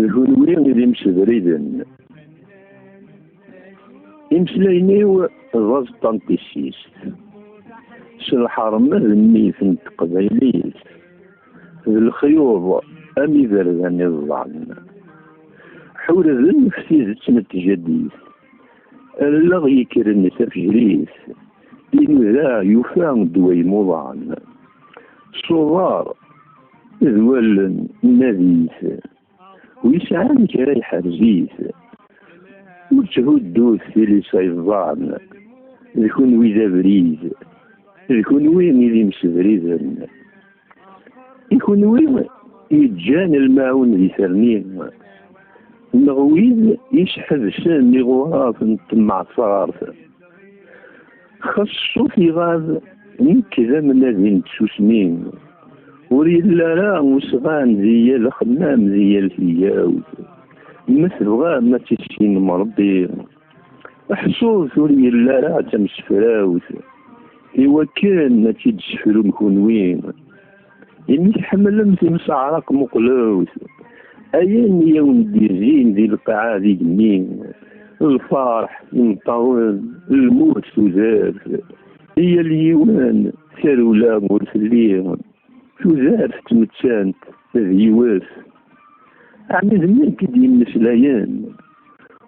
الهنوي اللي مش بريدن إمسلاينيو غاز طانتيسيست شرحرمه النيف نتقبايليت الخيوط أمي بردان الظعن حول النفسي زتمت جديد اللغ يكرن تفجريس إنو ذا يفان دوي مضان صغار ذوال نذيث ويسعان كراي حرزيث وتهدو الثلي صيفان يكون ويدا بريز يكون وين يدي مش بريزن يكون وين يتجان الماعون ذي ثرنين نغويد يشحذ سن غراف نتمع صارت خصو في غاز نكذا من الذين تسوسمين وريد لا وسغان زي الخمام زي الفياوت مثل غا ما تشين مربي حصوص وريد لا تمس فراوت إوا كان ما تيتشفرو مكون وين إني تحمل مسعرك مقلوس أيان يوم ديزين ذي القاعة ذي جنين الفرح المطول الموت سوزاف هي اليوان سارولا مرسلين سوزاف تمتشانت ذيواف عمي زمان كدي مسلايان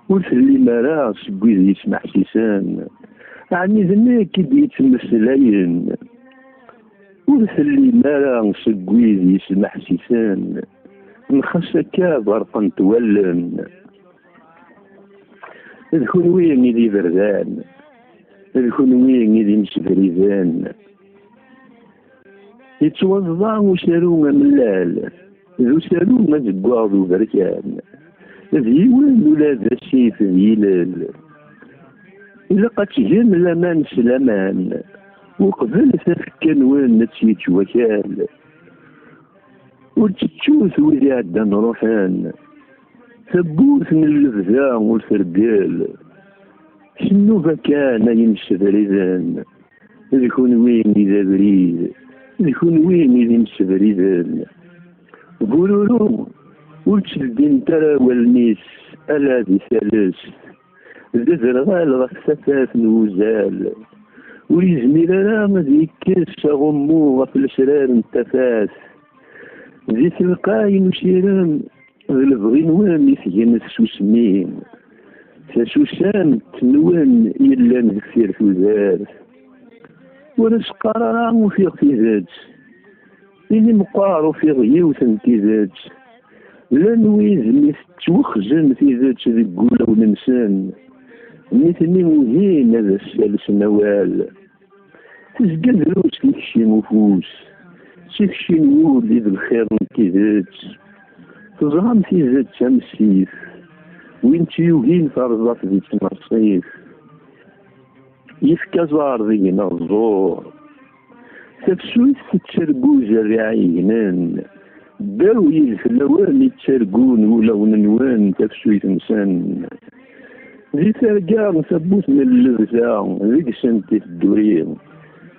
ورسلي مراس بويذ يسمع سيسان عمي زمان كدي تمسلايان ورسلي مراس بويذ يسمع سيسان نخسكا برقا تولن ذكون وين يدي بردان ذكون وين يدي مسفريزان يتوضع وسالونا ملال ذو سالونا زقواض وبركان ذي وين ولاد السيف ذيلال إذا قد تجم الأمان سلامان وقبل تفكن وين نتسيت وكال وتتشوث وذي عدن روحان ثبوث من اللفذا والفرقال شنو بكان يمشي بريدان يكون وين إذا بريد يكون وين إذا يمشي بريدان قولوا له وتشدين ترى والنيس ألا ذي ثالث الزرغال غسفاف نوزال ويزميل لا مذيك كيس غمو غف الشرار انتفاس ذي تلقاين وشيران البغين وين يسجن السوسمين تسوسان تنوان إلا نذكر في ذات ونس قرارا وفي ذات إني مقارو في غيوث انتي ذات لا نويز متوخزن في ذات ذي قولة وننسان مثلني مهين هذا السالس نوال تسجل روس كيكشي مفوس تكشي نقول ذي بالخير انتي ذات تظهر في ذات تمسيف وين تيوهين فرضات ذي تمصيف يفكا زار ذي نظور تفسويت تتشرقو جرعينان داوي الفلوان يتشرقون ولو ننوان تفسويت مسان ذي ترقا مثبوت من اللبسة ذيك سنتي في الدورين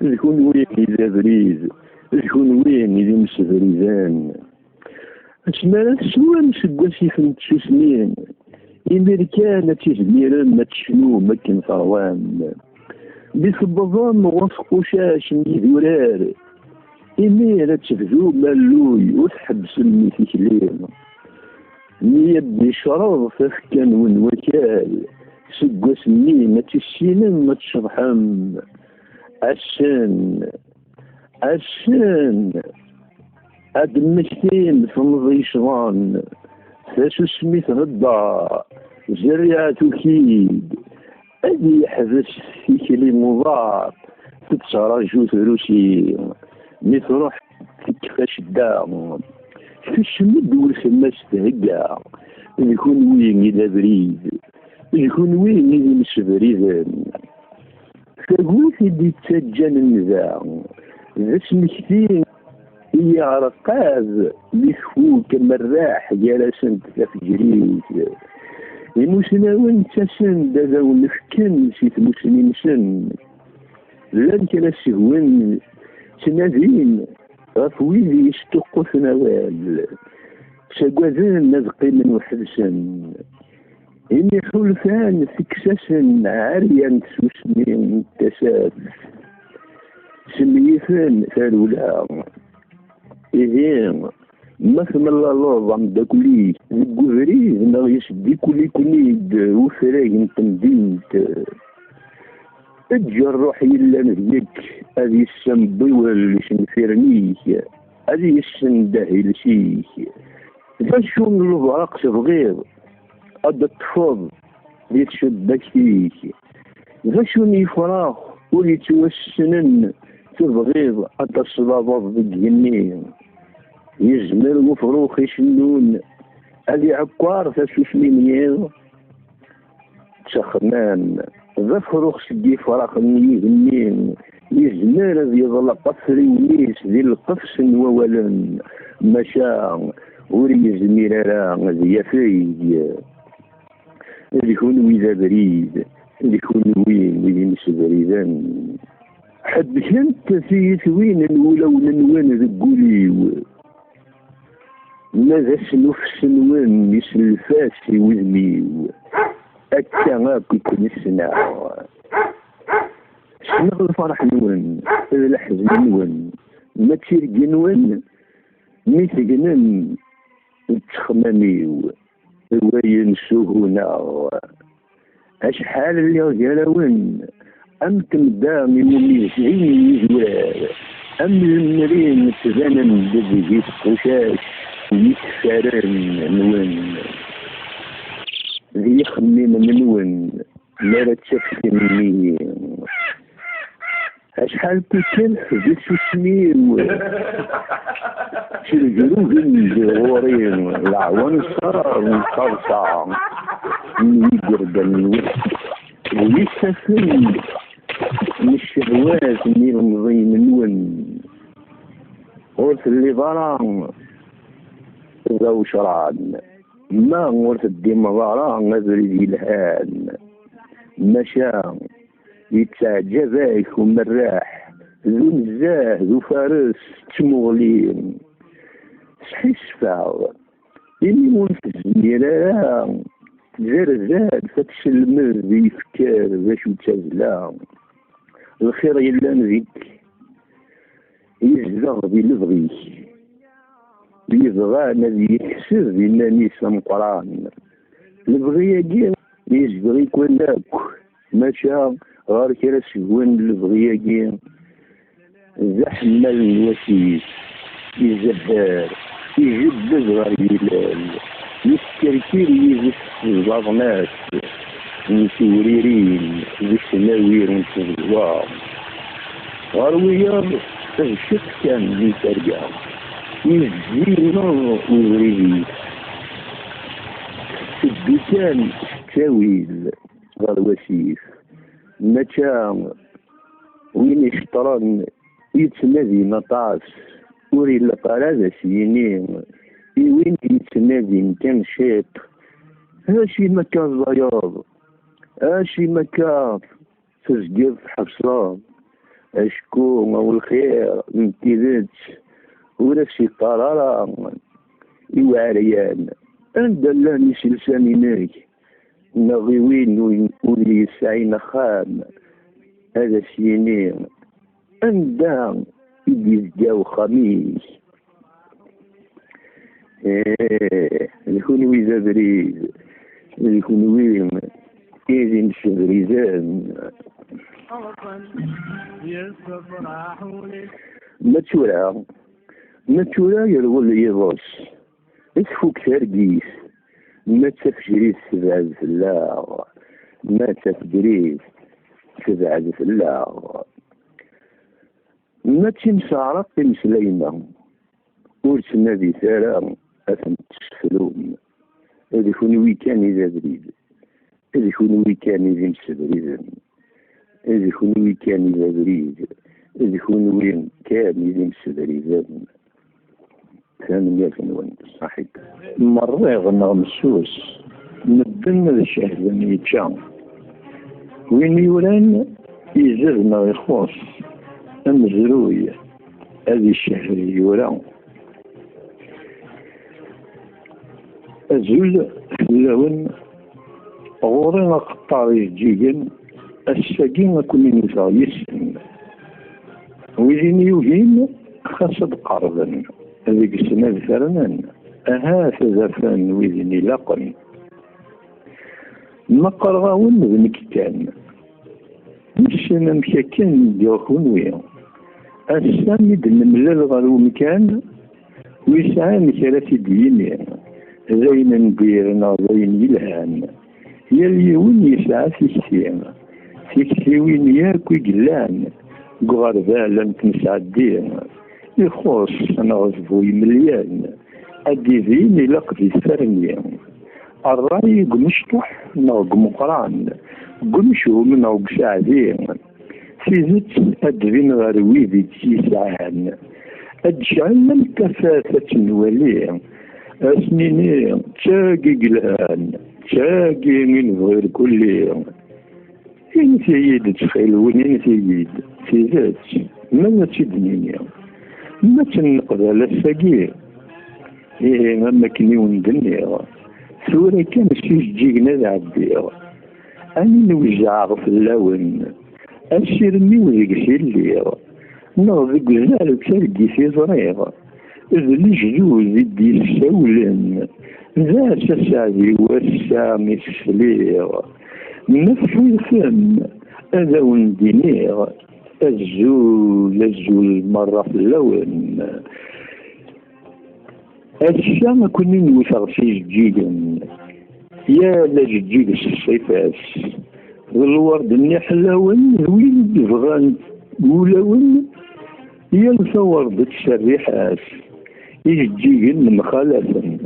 يكون وين إذا بريد يكون وين إذا مش بريدان أشمال سوى مسقوسي في التسوسمين إمريكان تجميرا ما تشنو مكن ثروان بيصبضان وصقو شاش ميذورار إميرا تفذو مالوي وتحبس الميثيكلين ميبني شراب فخكان ونوكال سقوس مي ما تشينن ما تشرحم عشان هاد المكتين في مضي شغان فاشو سميت غدا جريعة كيد أدي يحبس في كلي مضاد تتشرجو ثروشي متروح في كفاش الدام في الشمد والسماس تهقع يكون وين إذا بريد يكون وين إذا مش بريدان فقوث يدي تسجن النزاع ذا سمكتين هي عرقاز بيخوك مراح جالسن تفجريت المسناون تسن دادا ونفكن سيت مسنين سن لان كلا سهوان تنادين غف ويدي يستقو ثنوال شاكوازن نزقي من وحدسن إني حلفان سكسسن عريان سوسمين تساف سميثن ثالولا إذين مثل الله عم داكولي الجوهري إنه يسدي كولي كونيد وفراغ نتنديد الجروح إلا نهيك هذه السنبي والشنفيرنيك هذه السندهي لشيك فشون الوراق صغير قد الطفل يتشبك فيك فشون يفراغ وليتوسنن تبغيض قد الصلابات بالجنين يزمر وفروخ يشنون هذه عكوار فاسوسمينيين تشخمان ذا فروخ سدي فراخ يهنين يزمر ذي ظل قصري ونيس ذي القفس وولن مشا وري زمير راه ذي يفيد اللي يكون ويذا بريد اللي يكون وين نس بريدان حد كنت في ثوين ولو نوان ذقوليو ماذا سنوف سنوان يسلفاسي وذميو أكا غاكو كنسنا شنو الفرح نون الحزن نون ما تشيرقي نون ميثقنن تخماميو وين سهونا أشحال اللي غيراون أم تمدامي وميت عيني يزوار أم المرين تزنن بدي قشاش يتفارن نون ذي يخمم نون لا تشفي مني أشحال كتلح بسو سميو شرجلو جنج غورين العوان الصار والقرصة يقردن ويستفن من الشهوات من المضين نون غورت اللي ضران ذو شرعان ما غورت الدم ضران نزل الهان مشا يتعجبك ومراح ذو نزاه ذو فارس تمغلين صحي الشفاع إني منفز ميرا زرزاد فتش المرض يفكر باش تزلا الخير يلا نزيك يزغ بلبغي يبغى نبي يحسب إنني سمقران البغي يجي يزغي كوناك ماشا غير كرا سهوان البغي يجي زحمة الوسيس يزهر يجبز غير يلال يستركير يزف البضنات نسوريرين بالسناوير ونتغوار غرويار تغشق كان يترجع يزينا وغريبي الدكان تاويل غروسيف متى وين يشترن يتنادي نطاس وري لقرادة سينين وين يتنادي كان شيط هاشي مكان ضياض هاشي مكان تسجل حصلان اشكو والخير امتدادش ولا شي قرارة يواريان عند الله مش لسانيناك نغيوين ولي يسعين خام هذا سينين عندها يجاو خميس يكون ويزا بريد يكون وين كيدين شبريزان ماتورا يرغل يضوش اسفوك ترقيس ما تفجريس سبعة فلاغ ما تفجريس سبعة فلاغ ما تمسعرق تمسلينا ورسنا ذي ثارا أثم تسفلون هذا يكون ويكان إذا بريد هذا يكون ويكان إذا مسبريدا هذا يكون ويكان إذا بريد هذا يكون وين كان إذا مسبريدا كان يكن وين صحيح مرة يغنى مسوس مدن هذا الشهر من يتشام وين يولان يزرنا يخوص المزروية هذه الشهر يولان أزول فلاون غورينا قطاري جيجن الساقين كل نساء يسن وإذن يوهين خاصة قرضا هذيك السنة ذكرنا تزافان وإذن لاقن ما قرغاون ذنك كان مش نمشي كان ديوخون ويا السامد الملل غالو مكان ويسعى مثالة ديني زين نديرنا زين يلهان يليون يسعى في السيما في السيوين ياكو يقلان قغربالا تنسعدين يخص نغزبو مليان الديزين لقدي السرمية الرأي قمشطح نوق مقران قمشو من نوق ساعدين في زيت أدرين غرويدي تيسعان أجعل كفافة نولي أسنيني تاقي قلان تاقي من غير كل إن سيد تخيلون إن سيد في ذات ما تدنيني ما تنقضى للساقي إيه ما كنيون دنيا ثورة كان سيجينا العبير أنا نوجع في اللون أسيرني ويقسي اللير نغضي قزال تلقي في ضرير ذلي جدوز يدي السولن ذا سسعدي والسامي السلير نفحو الفم هذا وندينير الزول مرة في اللون الشام كوني نوثغ في جيجن يا لجيج الصيفاس الورد النحلون وين بفغان مولون يلفور بتسريحاس يجيجن من خلفا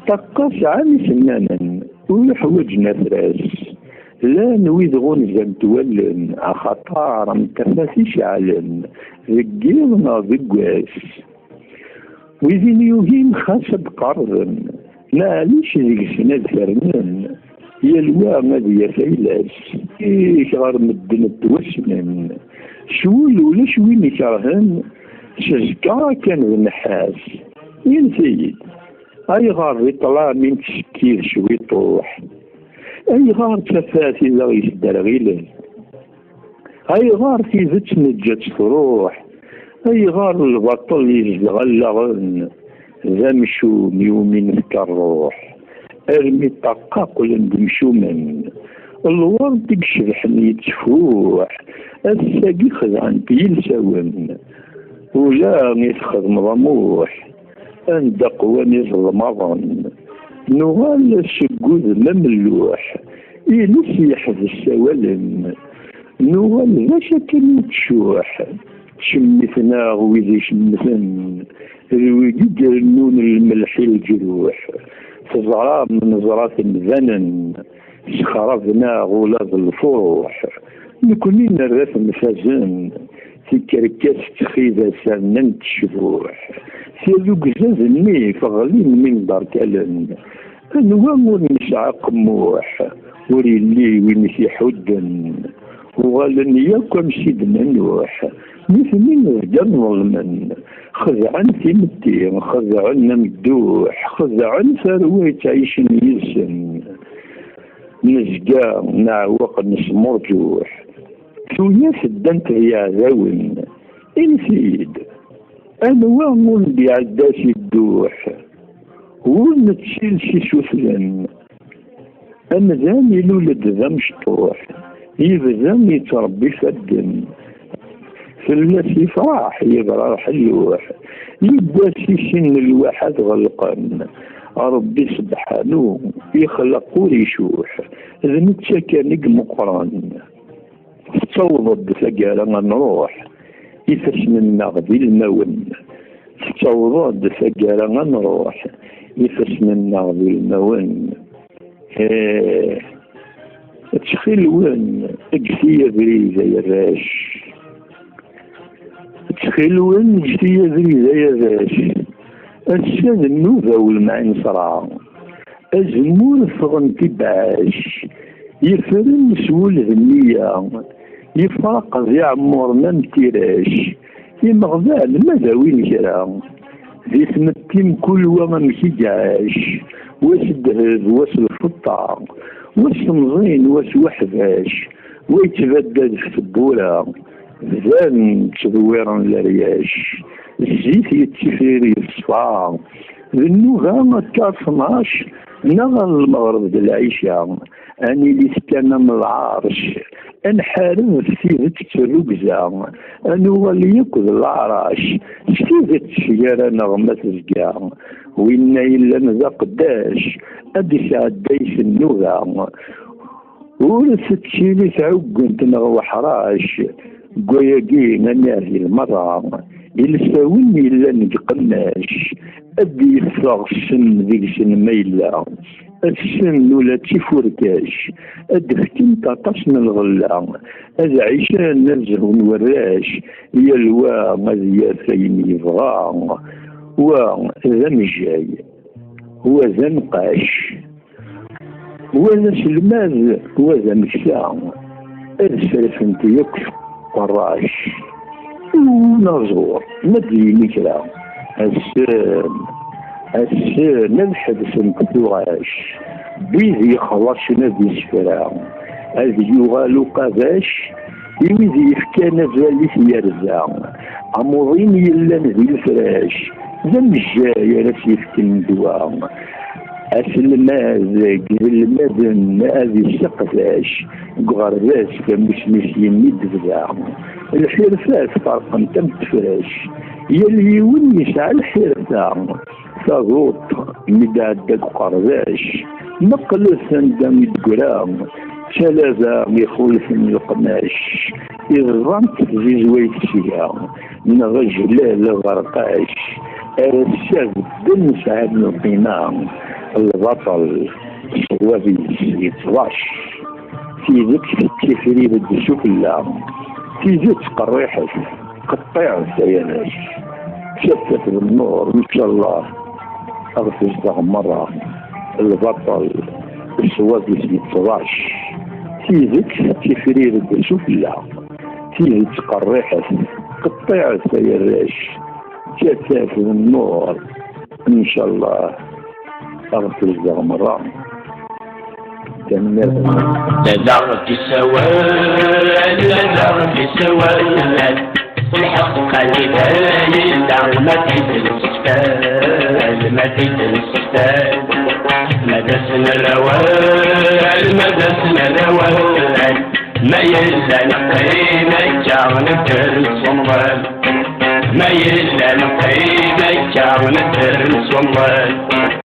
طقاس عامي سنانا ويحوج نفراس لا نويد غنزا تولن أخطار متفاسيش علن ذقيرنا ذقواس وإذن يوهيم خاصة قرضا معليش ذيك سنة فرنان يلوى ماذي فيلاس إيش غار مدن التوسنن شوي ولا شوي نكرهن شزكا كان النحاس يا سيد أي غار يطلع من تسكير شوي طوح أي غار تفاتي لا يسدر غيله أي غار في ذات نجات تروح أي غار البطل يزغلغن ذا مشوم يومين في الروح ارمي طقاق ولندمشو من الورد يشرحني يتفوح الساقي خذعن بيلساون ولا يتخذ مضموح اندق ونزل مضن نغال السقوذ مملوح يلس يحذ السوالن نغال لا شكل تشوح شمثنا ويذي شمثن الوجود النون الملح الجروح تزرع من زرات الذنن خربنا غلاظ الفروح نكونين الرث مفازن في كركاس تخيذة سنن تشفوح في ذوق زازني فغلين من دار كالن انوام نسعى قموح وريلي ويمشي حدن وغالن ياكم سيدنا نوح مثل من غدان ظلمن خذعن في مدين خذعن مدوح خذعن ثروي تعيش يزن نزقا نعوق نسمرجوح شوية سدنت يا ذاون انفيد انا وامون بعداش الدوح ونتشيل شي شوفلن انا ذاني لولد ذا مشطوح يبذن يتربي فدن فالناس يفرح يقرا حلوح يبدا في سن الواحد غلقان ربي سبحانه يخلق ويشوح اذا نتشكى مقران تصوض ثقالا نروح يفسن النغدي المون تصوض ثقالا نروح يفسن النغدي المون تخلون اجسية بريزة يا راش تخلون اجسية بريزة يا راش الساد النوبة والمعين صراع أزمور فغن تبعاش يفرن سول ذنية يفرق ذي عمورنا متيراش يمغذال ماذا وين كرا ذي ثمتيم كل وما مكيجاش واش الحسب واس الفطة واس مزين واس وحباش ويتبدد في الدولة زان تدويرا للرياش الزيت يتفيري الصفا ذنوها كار 12 نغى المغرب د العشاء اني اللي سكن من العرش انحارب في التروكزا انو اللي ياكل العراش سيدة الشجرة نغمة الزكا وإنا إلا مذا قداش أدي سعدايش النوغا ورثت شيلي تعقن تنغ وحراش قوياقي نناهي المرة يلساوني إلا نقناش أدي يفرغ السن ذيك سن ميلا السن ولا تيفوركاش أدفتين تاطاسنا الغلا أذا عيشان نزه نوراش يلوى مذياتين يبغى وذا مجاي وذا نقاش وذا سلماذ وذا مكسا أرسلت انت يكف قراش ونزور مديني كلا السام نبحث نكتوغاش بيذي خلاص نادي سفرا هذي يغالو قافاش يوذي يفكانا ذلك يرزا عموضين يلا ذي الفراش ذم الجاية نفسي يفكن دوا أسلماذ المدن هذي السقفاش قغرباس كمسمس يميد فدا الحرفات فرقا تم تفراش يلي يسعى الحرفة فغوط مدادك قرباش نقل سندم القرام ثلاثة يخولف من القماش إغرانت في زويت فيها نغجلال الغرقاش السد دنس عبن القمام البطل الصوابيس يتواش في ذكر التفريب الدسوكلا في ذكر قريحة قطيع السياناش شفت بالنور ان شاء الله اغفز مرة البطل الصوابيس يتواش في ذكر التفريب الدسوكلا في ذكر قريحة قطيع السياناش شفت بالنور ان شاء الله أغفز مرة لدرت السواد لدرت السواد الحق لذلك ما تدرستان ما تدرستان مدسنا الأوان مدسنا الأوان ما يلا نقيم جعنا الصموال ما يلا نقيم جعنا الصموال